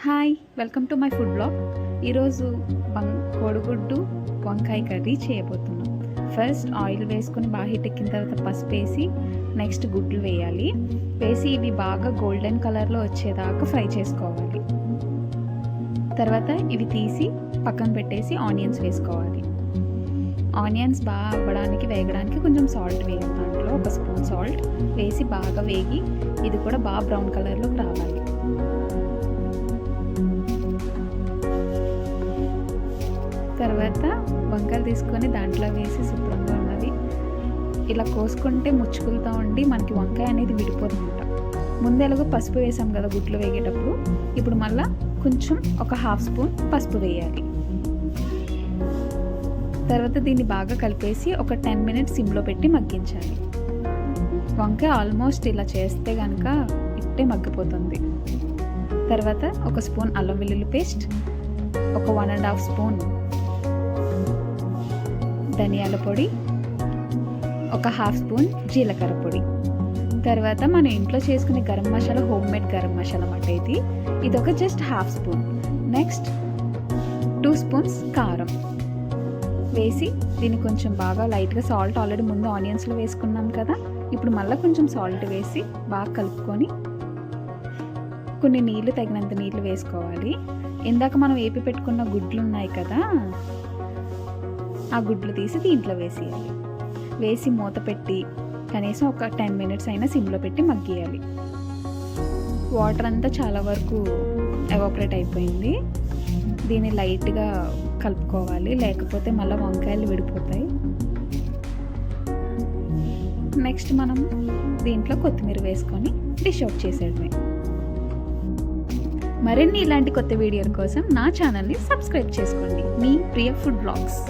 Hi, welcome to my food blog. ఈరోజు కోడిగుడ్డు వంకాయ కర్రీ చేయబోతున్నాం. ఫస్ట్ ఆయిల్ వేసుకొని బాగా హీట్ ఎక్కిన తర్వాత పసుపు వేసి నెక్స్ట్ గుడ్లు వేయాలి. వేసి ఇవి బాగా గోల్డెన్ కలర్లో వచ్చేదాకా ఫ్రై చేసుకోవాలి. తర్వాత ఇవి తీసి పక్కన పెట్టేసి ఆనియన్స్ వేసుకోవాలి. ఆనియన్స్ బాగా అవ్వడానికి వేగడానికి కొంచెం సాల్ట్ వేయాలి. దాంట్లో ఒక స్పూన్ సాల్ట్ వేసి బాగా వేగి ఇది కూడా బాగా బ్రౌన్ కలర్లోకి రావాలి. తర్వాత వంకాయలు తీసుకొని దాంట్లో వేసి శుభ్రంగా ఉన్నది ఇలా కోసుకుంటే ముచ్చుకులతో ఉండి మనకి వంకాయ అనేది విడిపోతుందన్నమాట. ముందు ఎలాగో పసుపు వేసాం కదా గుడ్లు వేగేటప్పుడు, ఇప్పుడు మళ్ళీ కొంచెం ఒక హాఫ్ స్పూన్ పసుపు వేయాలి. తర్వాత దీన్ని బాగా కలిపేసి ఒక 10 మినిట్స్ సిమ్లో పెట్టి మగ్గించాలి. వంకాయ ఆల్మోస్ట్ ఇలా చేస్తే కనుక ఇట్టే మగ్గిపోతుంది. తర్వాత ఒక స్పూన్ అల్లం వెల్లుల్లి పేస్ట్, ఒక 1.5 స్పూన్ ధనియాల పొడి, ఒక హాఫ్ స్పూన్ జీలకర్ర పొడి, తర్వాత మనం ఇంట్లో చేసుకునే గరం మసాలా, హోమ్ మేడ్ గరం మసాలా అన్నమాట. ఇది ఒక just half spoon. Next 2 spoons కారం వేసి దీన్ని కొంచెం బాగా లైట్గా సాల్ట్ ఆల్రెడీ ముందు ఆనియన్స్లో వేసుకున్నాం కదా, ఇప్పుడు మళ్ళీ కొంచెం సాల్ట్ వేసి బాగా కలుపుకొని కొన్ని నీళ్ళు తగినంత నీళ్ళు వేసుకోవాలి. ఇందాక మనం వేపి పెట్టుకున్న గుడ్లు ఉన్నాయి కదా, ఆ గుడ్లు తీసి దీంట్లో వేసేయాలి. వేసి మూత పెట్టి కనీసం ఒక 10 మినిట్స్ అయినా సిమ్లో పెట్టి మగ్గియాలి. వాటర్ అంతా చాలా వరకు ఎవాపరేట్ అయిపోయింది. దీన్ని లైట్గా కలుపుకోవాలి, లేకపోతే మళ్ళీ వంకాయలు విడిపోతాయి. నెక్స్ట్ మనం దీంట్లో కొత్తిమీర వేసుకొని డిష్ అవుట్ చేసేయడమే. మరిన్ని ఇలాంటి కొత్త వీడియోల కోసం నా ఛానల్ని సబ్స్క్రైబ్ చేసుకోండి. మీ ప్రియ ఫుడ్ బ్లాగ్స్.